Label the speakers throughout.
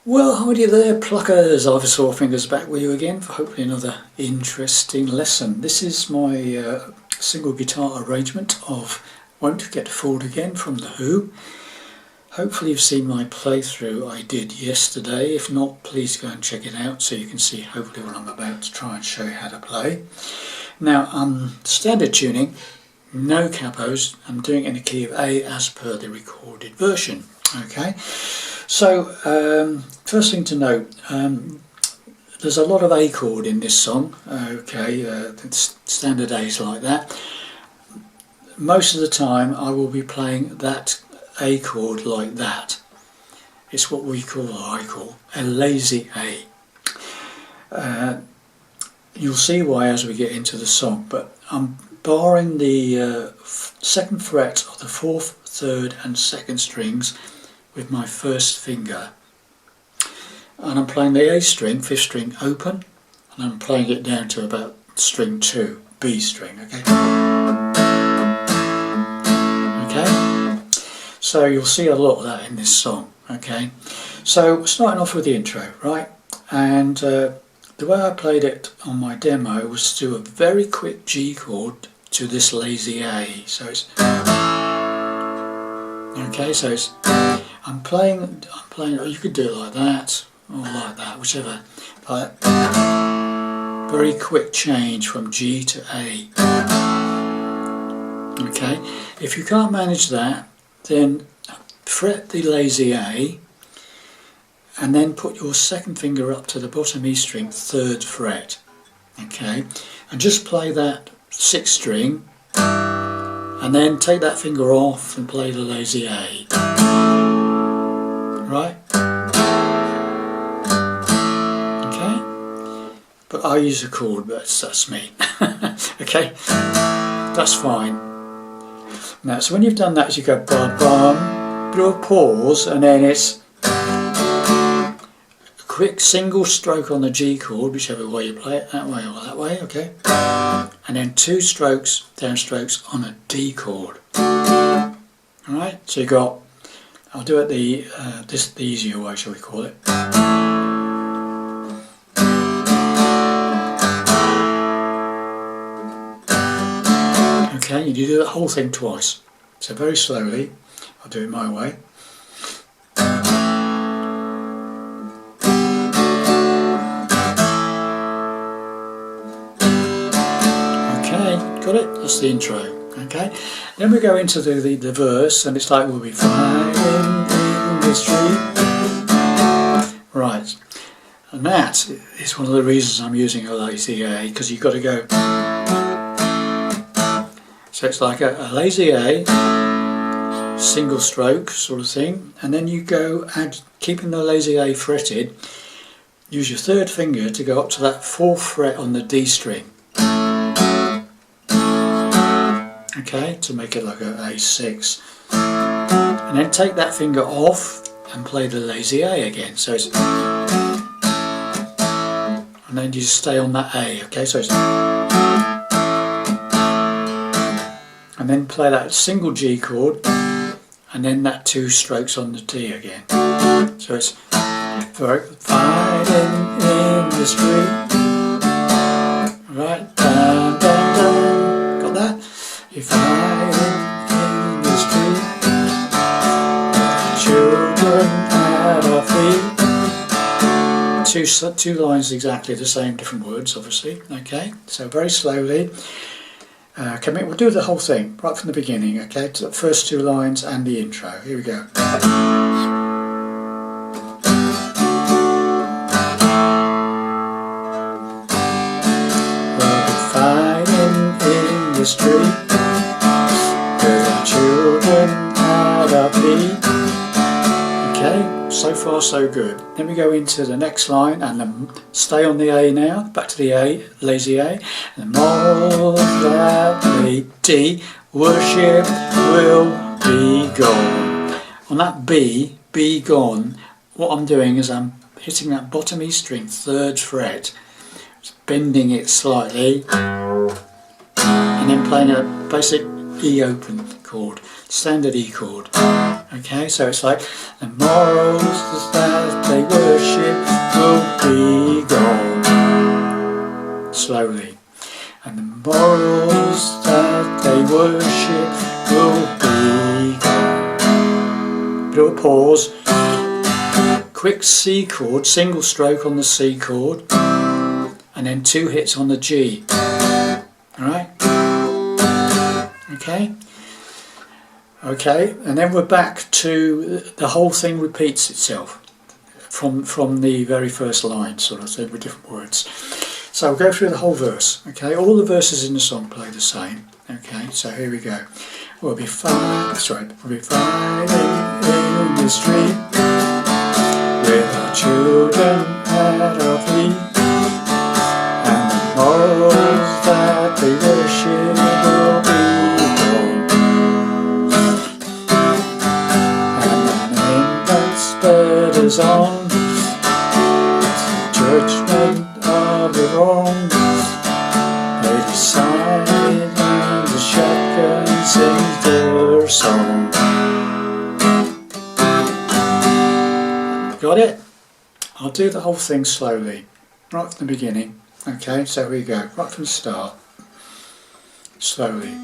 Speaker 1: Well, howdy there, pluckers. Ivor Sawfingers back with you again for hopefully another interesting lesson. This is my single guitar arrangement of Won't Get Fooled Again from The Who. Hopefully you've seen my playthrough I did yesterday. If not, please go and check it out so you can see hopefully what I'm about to try and show you how to play. Now, standard tuning, no capos. I'm doing it in the key of A as per the recorded version. Okay. So, first thing to note, there's a lot of A chord in this song, okay, standard A's like that. Most of the time I will be playing that A chord like that. It's what we call, or I call, a lazy A. You'll see why as we get into the song, but I'm barring the second fret of the 4th, 3rd and 2nd strings with my first finger, and I'm playing the A string, 5th string open, and I'm playing it down to about string 2, B string, okay? Okay, so you'll see a lot of that in this song, okay? So starting off with the intro, right? And the way I played it on my demo was to do a very quick G chord to this lazy A, so it's okay, so it's I'm playing, or you could do it like that, or like that, whichever. But very quick change from G to A. Okay, if you can't manage that, then fret the lazy A, and then put your second finger up to the bottom E string, 3rd fret. Okay, and just play that 6th string, and then take that finger off and play the lazy A. Right? Okay? But I use a chord, but that's me. Okay? That's fine. Now, so when you've done that, you go bum bum, do a pause, and then it's a quick single stroke on the G chord, whichever way you play it, that way or that way, okay? And then 2 strokes, down strokes on a D chord. Alright? So you got, I'll do it the easier way, shall we call it. Okay, you do the whole thing twice. So very slowly, I'll do it my way. Okay, got it? That's the intro. Okay, then we go into the verse, and it's like we'll be fighting in the street. Right, and that is one of the reasons I'm using a lazy A, because you've got to go. So it's like a lazy A, single stroke sort of thing, and then you go and keeping the lazy A fretted, use your 3rd finger to go up to that 4th fret on the D string. Okay, to make it like a A6, and then take that finger off and play the lazy A again. So it's, and then you just stay on that A. Okay, so it's, and then play that single G chord, and then that 2 strokes on the D again. So it's fighting in the street. Right, dun, dun, dun. Got that? If I in the street, children at our feet. Two lines exactly the same, different words obviously. Okay, so very slowly. We'll do the whole thing right from the beginning. Okay, to the first 2 lines and the intro. Here we go. We'll be fighting in the street. Children at our feet. Okay, so far so good. Then we go into the next line, and then stay on the A now, back to the A, lazy A. And the moral that the D, worship will be gone. On that B, be gone, what I'm doing is I'm hitting that bottom E string, 3rd fret, bending it slightly, and then playing a basic E open chord, standard E chord. Okay, so it's like the morals that they worship will be gone. Slowly. And the morals that they worship will be gone. Bit of a pause. Quick C chord, single stroke on the C chord, and then 2 hits on the G. Alright? Okay? Okay, and then we're back to the whole thing repeats itself from the very first line, sort of said with different words. So we'll go through the whole verse. Okay, all the verses in the song play the same. Okay, so here we go. We'll be fighting in the street with our children at our feet, and the morals that they worship will be gone, and the name that spurs on judgment of the wrong. They decide and the shotgun sings their song. Got it? I'll do the whole thing slowly, right from the beginning. Okay, so here we go, right from the start, slowly.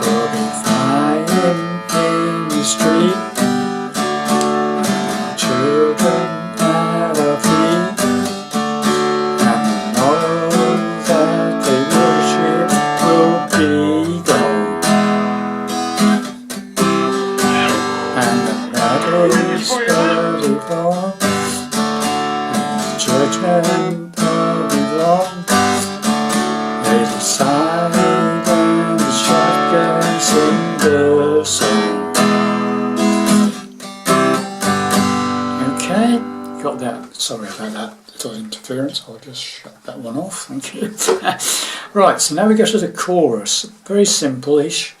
Speaker 1: We'll be flying in the street, children at our feet, and the morals that they worship will be gone, and the battles will be won, and the judgment will be wrong. They decide and the shotgun sing their song. Okay, got that. Sorry about that little interference. I'll just shut that one off. Thank you. Right, so now we go to the chorus. Very simple-ish,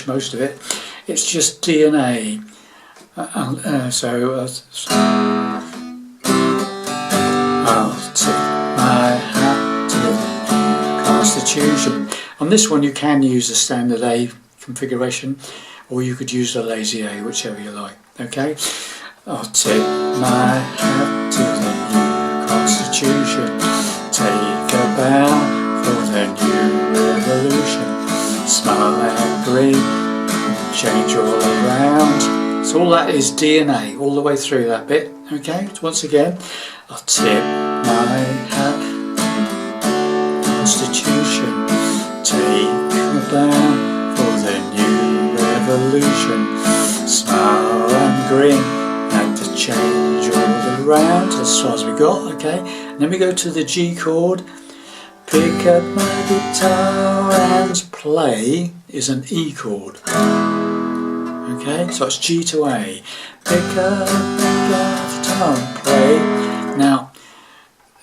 Speaker 1: most of it. It's just D and A. I'll tip my hat to the Constitution. On this one you can use the standard A configuration, or you could use the lazy A, whichever you like. Okay? I'll tip my hat to the new Constitution, take a bow for the new revolution, smile and grin, change all around. So all that is D and A, all the way through that bit. Okay, so once again, I'll tip my hat to the Constitution, take a bow for the new revolution, smile and grin, and to change all around. As far as we got, okay. And then we go to the G chord. Pick up my guitar and play is an E chord. Okay, so it's G to A. Pick up my guitar and play. Now,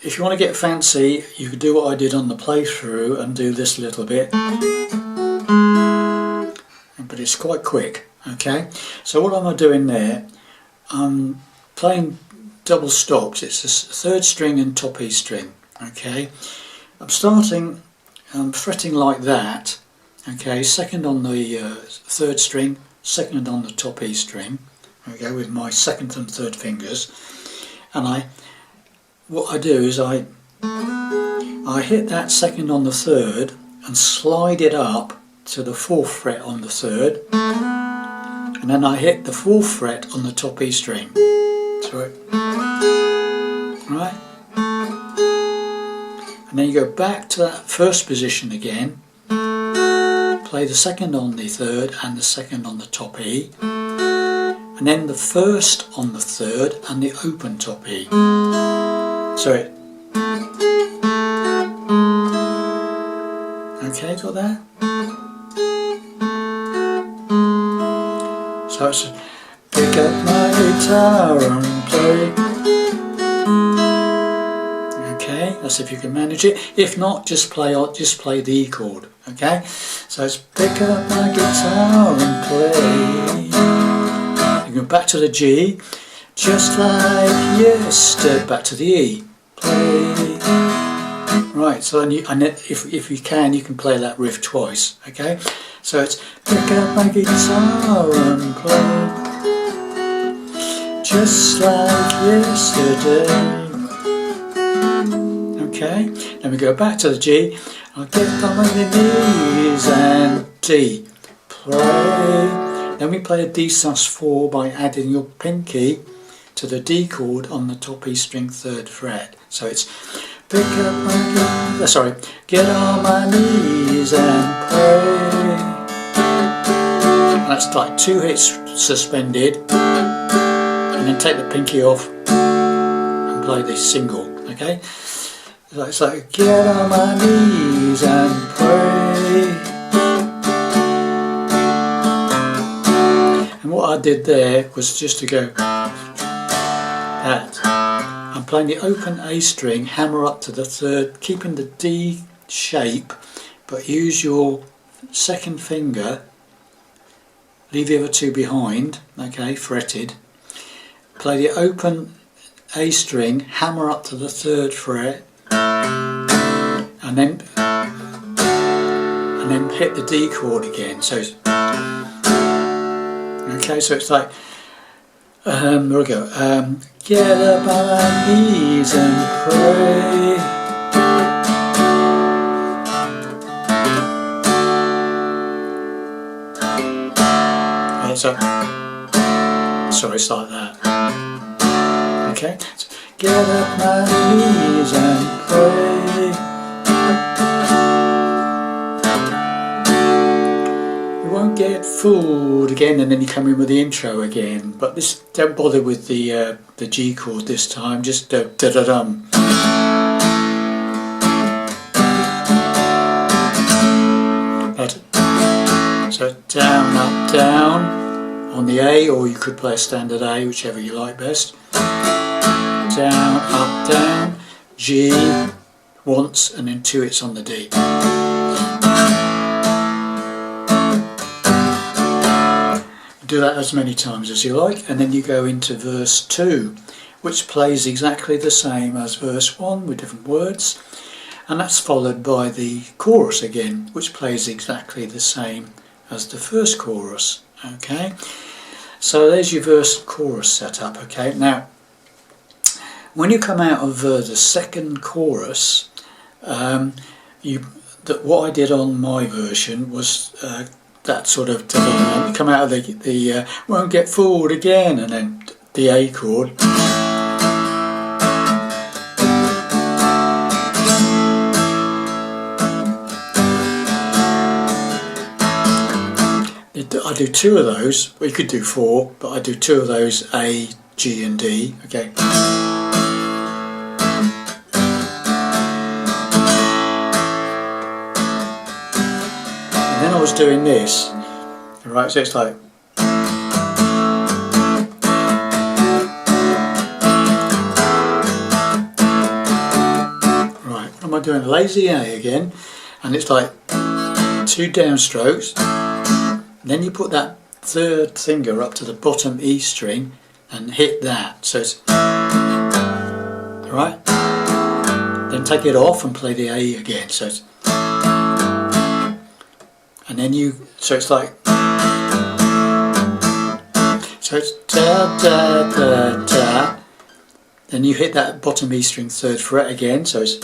Speaker 1: if you want to get fancy, you could do what I did on the playthrough and do this little bit. But it's quite quick, okay? So what am I doing there? I'm playing double stops. It's a 3rd string and top E string, okay? I'm fretting like that, okay? 2nd on the 3rd string, 2nd on the top E string, okay, with my 2nd and 3rd fingers. And what I do is I hit that 2nd on the 3rd and slide it up to the 4th fret on the 3rd, and then I hit the 4th fret on the top E string. So right, and then you go back to that 1st position again, play the 2nd on the 3rd and the 2nd on the top E, and then the 1st on the 3rd and the open top E. So okay, got that? So it's pick up my guitar and play. Okay, that's if you can manage it. If not, just play the E chord. Okay, so it's pick up my guitar and play. You go back to the G, just like yesterday. Back to the E. Play. Right, so then if you can play that riff twice, okay? So it's pick up my guitar and play, just like yesterday. Okay, then we go back to the G. I'll get down on my knees and D. Play. Then we play a D sus4 by adding your pinky to the D chord on the top E string 3rd fret. So it's pick up my get on my knees and pray. And that's like 2 hits suspended, and then take the pinky off and play this single. Okay, so it's like get on my knees and pray. And what I did there was just to go that. I'm playing the open A string, hammer up to the 3rd, keeping the D shape, but use your 2nd finger, leave the other 2 behind, okay, fretted. Play the open A string, hammer up to the 3rd fret, and then hit the D chord again. So it's, okay, so it's like there we go. Get up on my knees and pray. Okay, so sorry, it's like that. Okay, so get up my knees and pray. Won't get fooled again, and then you come in with the intro again. But this, don't bother with the G chord this time. Just da da dum. So down, up, down on the A, or you could play a standard A, whichever you like best. Down, up, down, G once, and then 2 hits on the D. Do that as many times as you like, and then you go into verse 2, which plays exactly the same as verse 1 with different words, and that's followed by the chorus again, which plays exactly the same as the first chorus. Okay, so there's your verse chorus setup. Okay, now when you come out of the 2nd chorus, what I did on my version was that sort of you come out of the won't get fooled again, and then the A chord. I do 2 of those. Well, you could do 4, but I do 2 of those, A, G and D. Okay. I was doing this, right, so it's like right, what am I doing? Lazy A again, and it's like 2 downstrokes, and then you put that 3rd finger up to the bottom E string and hit that, so it's right, then take it off and play the A again, so it's, and then so it's like, so it's da da da da, then you hit that bottom E string 3rd fret again, so it's,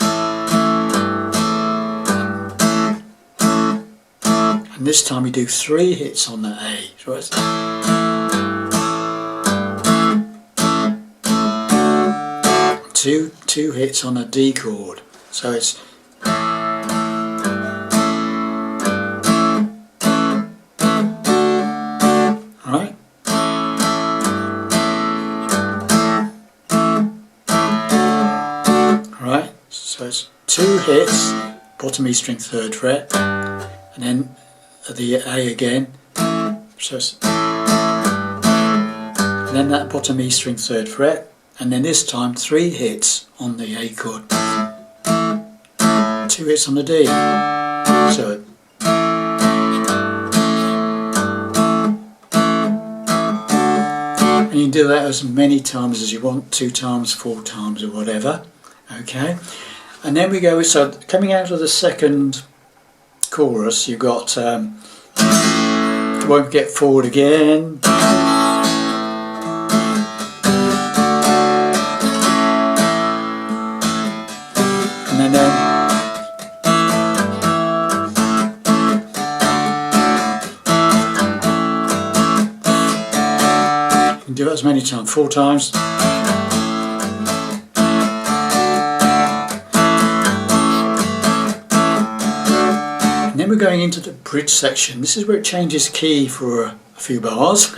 Speaker 1: and this time you do 3 hits on the A, so it's, two hits on a D chord, so it's, right, right, so it's 2 hits, bottom E string 3rd fret, and then the A again, so it's, and then that bottom E string 3rd fret, and then this time 3 hits on the A chord, 2 hits on the D, so and you can do that as many times as you want, 2 times, 4 times, or whatever. Okay, and then we go. So coming out of the second chorus, you've got won't get forward again. And then you can do it as many times, 4 times. And then we're going into the bridge section. This is where it changes key for a few bars.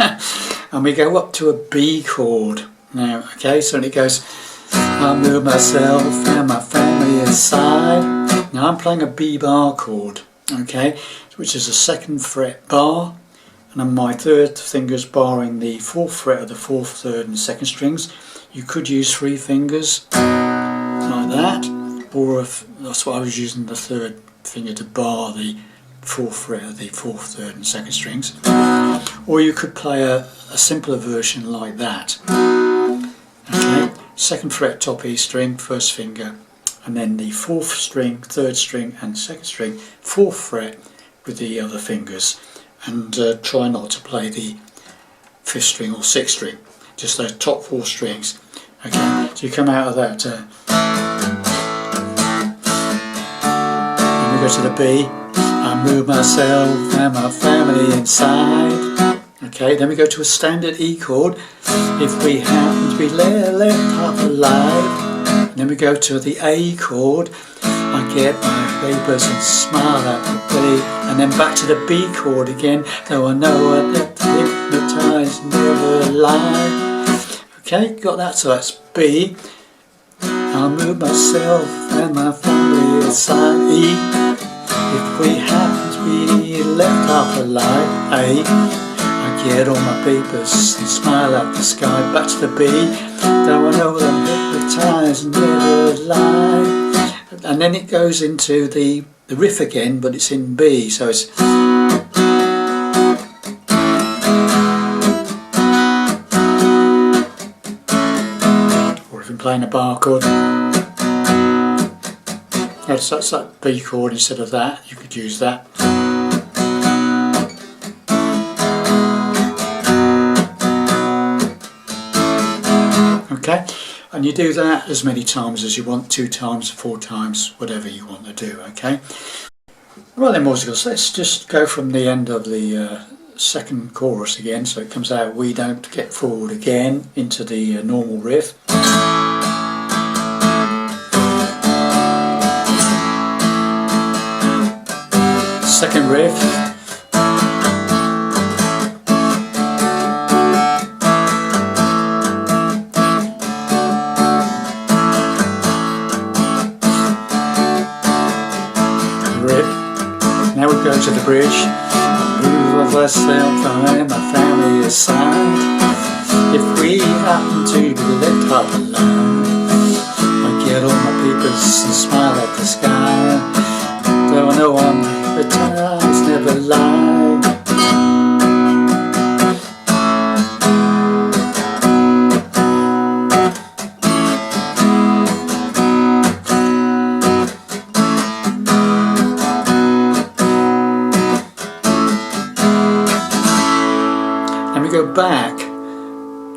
Speaker 1: And we go up to a B chord now. Okay, so it goes, I move myself and my family inside. Now I'm playing a B bar chord, okay, which is a 2nd fret bar, and on my 3rd finger's barring the 4th fret of the 4th, 3rd and 2nd strings. You could use 3 fingers like that, or if that's what I was using, the 3rd finger to bar the 4th fret of the 4th, 3rd and 2nd strings. Or you could play a simpler version like that. Okay, 2nd fret top E string, 1st finger, and then the 4th string, 3rd string and 2nd string, 4th fret with the other fingers, and try not to play the 5th string or 6th string, just those top 4 strings. Okay, so you come out of that and we go to the B. I move myself and my family inside. Okay, then we go to a standard E chord if we happen to be left half alive. And then we go to the A chord. I get my papers and smile at the B. And then back to the B chord again, though I know I left hypnotised, never lie. Okay, got that, so that's B. I'll move myself and my family inside. E. If we happen to be left half alive. A. I get all my papers and smile at the sky. Back to the B. Though I know I'm hypnotised and never lie. And then it goes into the riff again, but it's in B, so it's or if I'm playing a bar chord, that's that B chord instead of that. You could use that. Okay, and you do that as many times as you want, 2 times, 4 times, whatever you want to do. Okay. Right then, musicals, let's just go from the end of the 2nd chorus again, so it comes out, we don't get forward again, into the normal riff. 2nd riff. Now we go to the bridge. Move of myself and my family aside. If we happen to be left up alone, I get all my papers and smile at the sky. Though I know I'm hypnotised, never lie. Go back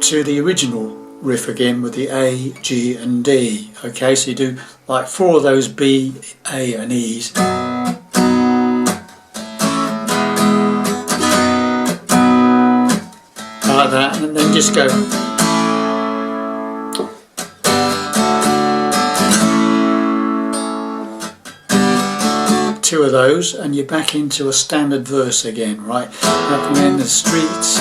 Speaker 1: to the original riff again with the A, G and D. Okay, so you do like 4 of those B, A and E's. Like that, and then just go. Two of those and you're back into a standard verse again, right? Up in the streets.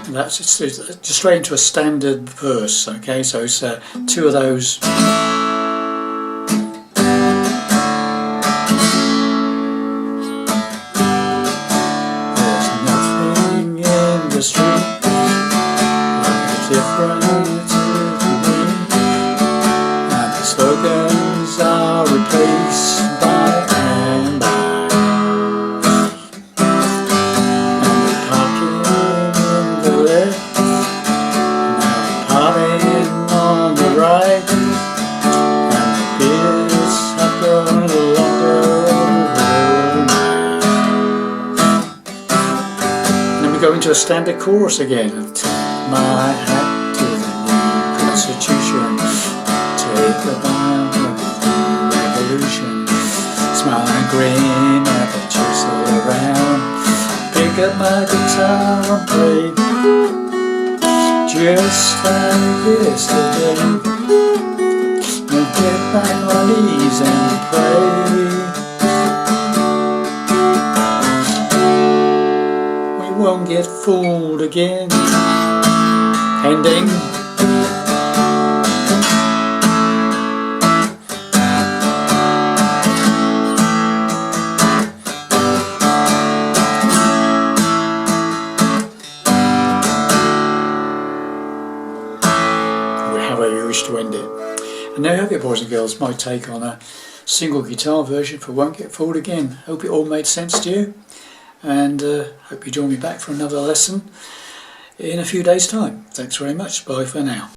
Speaker 1: That's just straight into a standard verse, okay? So it's 2 of those. There's nothing in the street like a difference with me, and the slogans are replaced by and by. into a standard chorus again. Tip my hat to the new Constitution. Take a bow with the revolution. Smile and grin at the chicks all around. Pick up my guitar and play just like yesterday. And get back on my knees and pray. We won't get fooled again. Ending. However you wish to end it. And there you have it, boys and girls, my take on a single guitar version for Won't Get Fooled Again. Hope it all made sense to you, and hope you join me back for another lesson in a few days' time. Thanks very much. Bye for now.